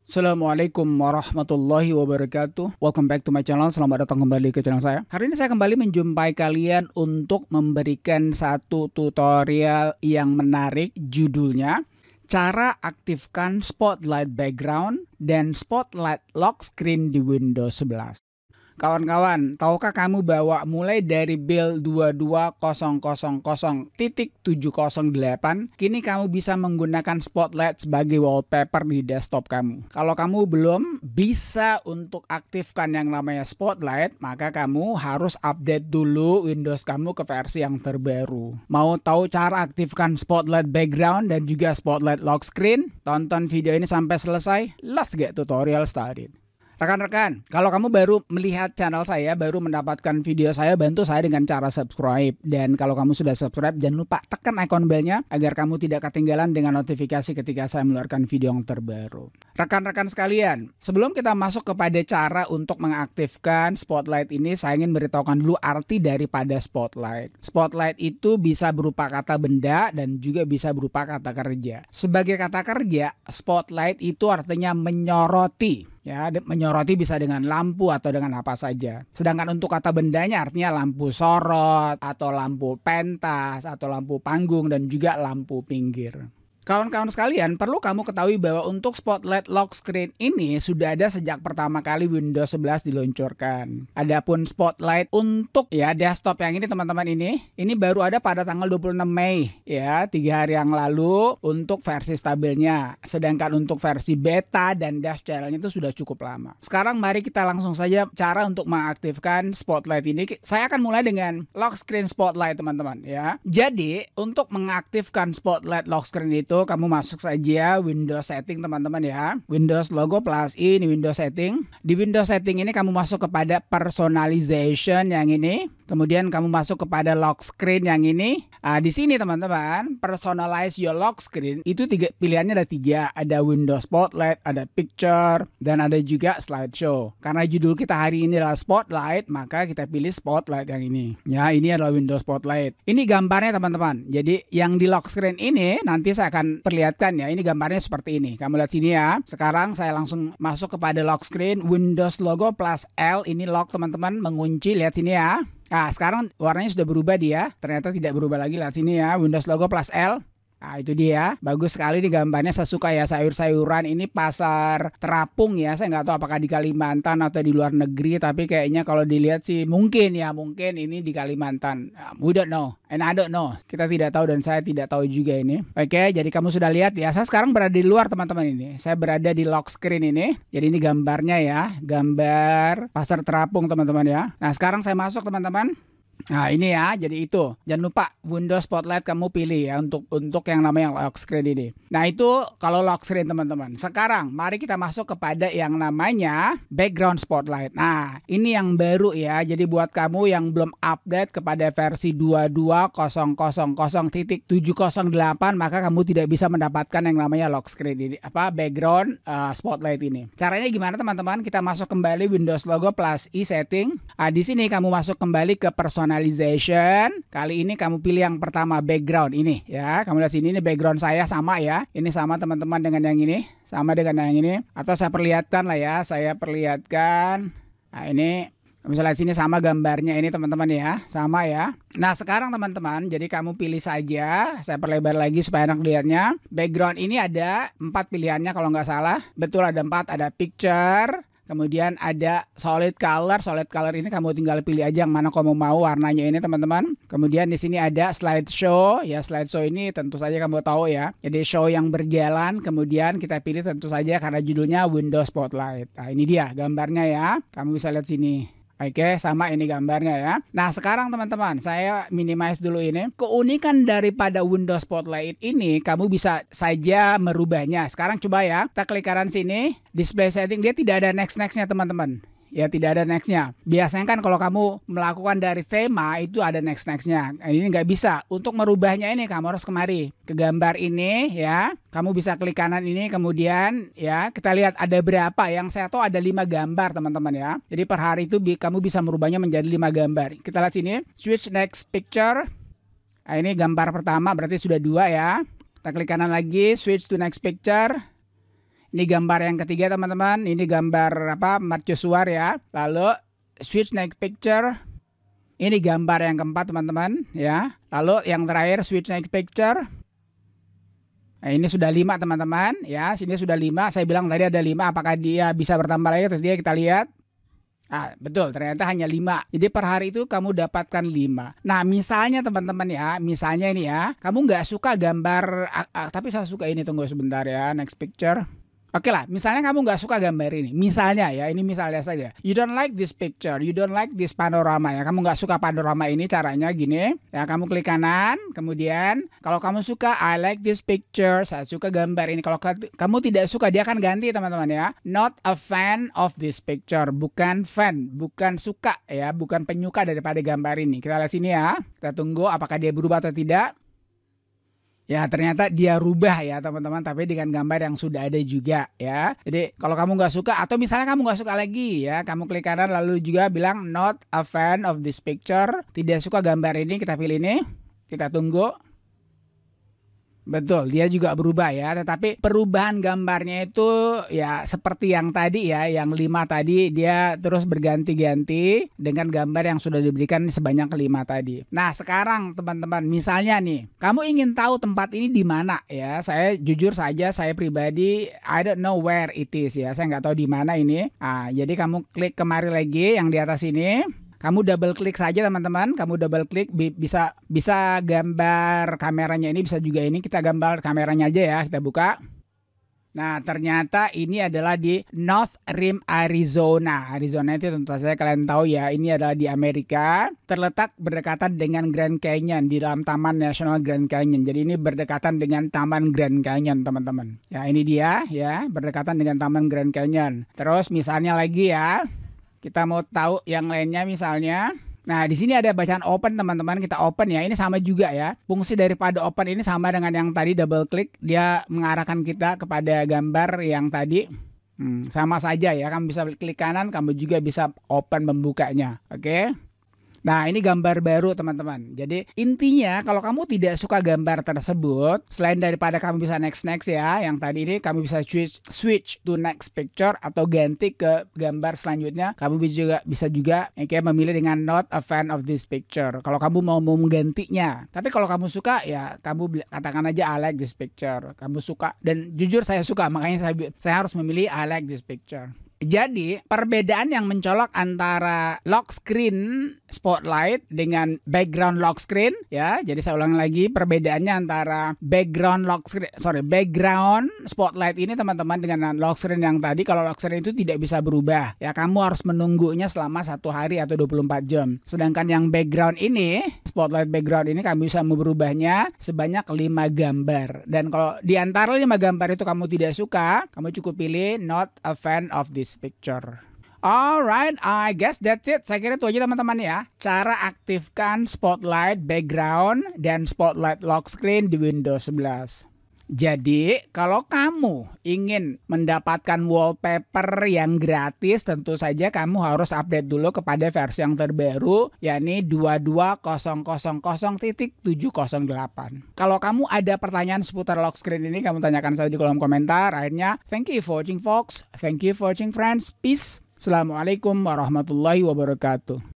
Assalamualaikum warahmatullahi wabarakatuh. Welcome back to my channel. Selamat datang kembali ke channel saya. Hari ini saya kembali menjumpai kalian untuk memberikan satu tutorial yang menarik. Judulnya cara aktifkan spotlight background dan spotlight lock screen di Windows 11. Kawan-kawan, tahukah kamu bahwa mulai dari build 22000.708 kini kamu bisa menggunakan spotlight sebagai wallpaper di desktop kamu. Kalau kamu belum bisa untuk aktifkan yang namanya spotlight, maka kamu harus update dulu Windows kamu ke versi yang terbaru. Mau tahu cara aktifkan spotlight background dan juga spotlight lock screen? Tonton video ini sampai selesai. Let's get tutorial started. Rekan-rekan, kalau kamu baru melihat channel saya, baru mendapatkan video saya, bantu saya dengan cara subscribe. Dan kalau kamu sudah subscribe, jangan lupa tekan ikon belnya agar kamu tidak ketinggalan dengan notifikasi ketika saya mengeluarkan video yang terbaru. Rekan-rekan sekalian, sebelum kita masuk kepada cara untuk mengaktifkan spotlight ini, saya ingin beritahukan dulu arti daripada spotlight. Spotlight itu bisa berupa kata benda dan juga bisa berupa kata kerja. Sebagai kata kerja, spotlight itu artinya menyoroti. Ya, menyoroti bisa dengan lampu atau dengan apa saja. Sedangkan untuk kata bendanya artinya lampu sorot atau lampu pentas atau lampu panggung dan juga lampu pinggir. Kawan-kawan sekalian, perlu kamu ketahui bahwa untuk spotlight lock screen ini sudah ada sejak pertama kali Windows 11 diluncurkan. Adapun spotlight untuk desktop yang ini teman-teman ini baru ada pada tanggal 26 Mei ya, 3 hari yang lalu untuk versi stabilnya. Sedangkan untuk versi beta dan dev channelnya itu sudah cukup lama. Sekarang mari kita langsung saja cara untuk mengaktifkan spotlight ini. Saya akan mulai dengan lock screen spotlight teman-teman ya. Jadi untuk mengaktifkan spotlight lock screen itu kamu masuk saja Windows setting teman-teman ya. Windows logo plus I, ini Windows setting. Di Windows setting ini kamu masuk kepada personalization yang ini. Kemudian kamu masuk kepada lock screen yang ini. Di sini teman-teman, personalize your lock screen itu pilihannya ada 3. Ada Windows Spotlight, ada Picture, dan ada juga Slideshow. Karena judul kita hari ini adalah Spotlight, maka kita pilih Spotlight yang ini. Ya, ini adalah Windows Spotlight. Ini gambarnya teman-teman. Jadi yang di lock screen ini nanti saya akan perlihatkan ya. Ini gambarnya seperti ini. Kamu lihat sini ya. Sekarang saya langsung masuk kepada lock screen. Windows logo plus L ini lock teman-teman, mengunci. Lihat sini ya. Nah, sekarang warnanya sudah berubah dia. Ternyata tidak berubah lagi. Lihat sini ya. Windows logo plus L. Nah, itu dia. Bagus sekali nih gambarnya. Saya suka ya, sayur-sayuran. Ini pasar terapung ya. Saya nggak tahu apakah di Kalimantan atau di luar negeri. Tapi kayaknya kalau dilihat sih mungkin ini di Kalimantan. We don't know. And I don't know. Kita tidak tahu dan saya tidak tahu juga ini. Oke, jadi kamu sudah lihat ya. Saya sekarang berada di luar teman-teman ini. Saya berada di lock screen ini. Jadi ini gambarnya ya. Gambar pasar terapung teman-teman ya. Nah, sekarang saya masuk teman-teman. Nah ini ya, jadi itu jangan lupa Windows Spotlight kamu pilih ya untuk yang namanya lock screen ini. Nah itu kalau lock screen teman-teman. Sekarang mari kita masuk kepada yang namanya background spotlight. Nah ini yang baru ya, jadi buat kamu yang belum update kepada versi 22000.708 maka kamu tidak bisa mendapatkan yang namanya lock screen ini, background spotlight ini. Caranya gimana teman-teman? Kita masuk kembali Windows logo plus I setting. Di sini kamu masuk kembali ke personalization. Kali ini kamu pilih yang pertama background ini ya. Kamu lihat sini, ini background saya sama ya. Ini sama teman-teman dengan yang ini, sama dengan yang ini. Atau saya perlihatkan lah ya. Saya perlihatkan. Nah ini misalnya sini sama gambarnya ini teman-teman ya, sama ya. Nah sekarang teman-teman, jadi kamu pilih saja. Saya perlebar lagi supaya enak lihatnya. Background ini ada 4 pilihannya kalau nggak salah. Betul ada 4, ada picture. Kemudian ada solid color. Solid color ini kamu tinggal pilih aja yang mana kamu mau warnanya ini teman-teman. Kemudian di sini ada slideshow. Ya slideshow ini tentu saja kamu tahu ya. Jadi show yang berjalan. Kemudian kita pilih tentu saja karena judulnya Windows Spotlight. Nah ini dia gambarnya ya. Kamu bisa lihat sini. Oke, sama ini gambarnya ya. Nah sekarang teman-teman, saya minimize dulu ini. Keunikan daripada Windows Spotlight ini, kamu bisa saja merubahnya. Sekarang coba ya, kita klik kanan sini, display setting, dia tidak ada next-nextnya teman-teman. Ya tidak ada nextnya. Biasanya kan kalau kamu melakukan dari tema itu ada next-nextnya. Ini nggak bisa. Untuk merubahnya ini kamu harus kemari ke gambar ini ya. Kamu bisa klik kanan ini, kemudian ya kita lihat ada berapa. Yang saya tahu ada 5 gambar teman-teman ya. Jadi per hari itu kamu bisa merubahnya menjadi 5 gambar. Kita lihat sini, switch next picture. Nah, ini gambar pertama berarti sudah 2 ya. Kita klik kanan lagi, switch to next picture. Ini gambar yang ketiga teman-teman. Ini gambar mercusuar ya. Lalu switch next picture. Ini gambar yang keempat teman-teman ya. Lalu yang terakhir switch next picture. Nah, ini sudah 5 teman-teman ya. Sini sudah 5. Saya bilang tadi ada 5. Apakah dia bisa bertambah lagi atau tidak, kita lihat. Betul, ternyata hanya 5. Jadi per hari itu kamu dapatkan 5. Nah, misalnya teman-teman ya, misalnya ini ya, kamu nggak suka gambar, tapi saya suka ini, tunggu sebentar ya, next picture. Oke lah, misalnya kamu nggak suka gambar ini. Misalnya ya, ini misalnya saja. You don't like this picture, you don't like this panorama ya. Kamu nggak suka panorama ini, caranya gini. Ya, kamu klik kanan, kemudian kalau kamu suka, I like this picture, saya suka gambar ini. Kalau kamu tidak suka, dia akan ganti teman-teman ya. Not a fan of this picture. Bukan fan, bukan suka ya. Bukan penyuka daripada gambar ini. Kita lihat sini ya. Kita tunggu apakah dia berubah atau tidak. Ya, ternyata dia rubah ya teman-teman, tapi dengan gambar yang sudah ada juga ya. Jadi kalau kamu nggak suka, atau misalnya kamu nggak suka lagi ya, kamu klik kanan lalu juga bilang not a fan of this picture, tidak suka gambar ini, kita pilih ini, kita tunggu. Betul, dia juga berubah ya, tetapi perubahan gambarnya itu ya seperti yang tadi ya, yang 5 tadi dia terus berganti-ganti dengan gambar yang sudah diberikan sebanyak 5 tadi. Nah, sekarang teman-teman, misalnya nih, kamu ingin tahu tempat ini di mana ya. Saya jujur saja, saya pribadi I don't know where it is ya. Saya nggak tahu di mana ini. Jadi kamu klik kemari lagi yang di atas ini. Kamu double klik saja teman-teman, kamu double klik bisa gambar kameranya ini, bisa juga ini, kita gambar kameranya aja ya, kita buka. Nah, ternyata ini adalah di North Rim, Arizona. Arizona itu tentu saja kalian tahu ya, ini adalah di Amerika, terletak berdekatan dengan Grand Canyon, di dalam Taman Nasional Grand Canyon. Jadi ini berdekatan dengan Taman Grand Canyon teman-teman. Ya, ini dia ya, berdekatan dengan Taman Grand Canyon. Terus misalnya lagi ya, kita mau tahu yang lainnya misalnya. Nah, di sini ada bacaan open teman-teman, kita open ya. Ini sama juga ya. Fungsi daripada open ini sama dengan yang tadi, double klik, dia mengarahkan kita kepada gambar yang tadi. Sama saja ya, kamu bisa klik kanan, kamu juga bisa open membukanya. Oke. Nah, ini gambar baru teman-teman. Jadi intinya kalau kamu tidak suka gambar tersebut, selain daripada kamu bisa next ya, yang tadi ini kamu bisa switch to next picture atau ganti ke gambar selanjutnya. Kamu bisa juga memilih dengan not a fan of this picture. Kalau kamu mau menggantinya. Tapi kalau kamu suka ya kamu katakan aja I like this picture. Kamu suka, dan jujur saya suka, makanya saya harus memilih I like this picture. Jadi perbedaan yang mencolok antara lock screen spotlight dengan background lock screen ya. Jadi saya ulangi lagi, perbedaannya antara background spotlight ini teman-teman dengan lock screen yang tadi. Kalau lock screen itu tidak bisa berubah ya, kamu harus menunggunya selama 1 hari atau 24 jam. Sedangkan yang background ini, spotlight background ini, kamu bisa merubahnya sebanyak 5 gambar. Dan kalau di antara 5 gambar itu kamu tidak suka, kamu cukup pilih not a fan of this picture. Alright, I guess that's it. Saya kira itu aja teman-teman ya. Cara aktifkan spotlight background dan spotlight lock screen di Windows 11. Jadi, kalau kamu ingin mendapatkan wallpaper yang gratis, tentu saja kamu harus update dulu kepada versi yang terbaru, yakni 22.000.708. Kalau kamu ada pertanyaan seputar lock screen ini, kamu tanyakan saja di kolom komentar. Akhirnya, thank you for watching folks. Thank you for watching friends. Peace. Assalamualaikum warahmatullahi wabarakatuh.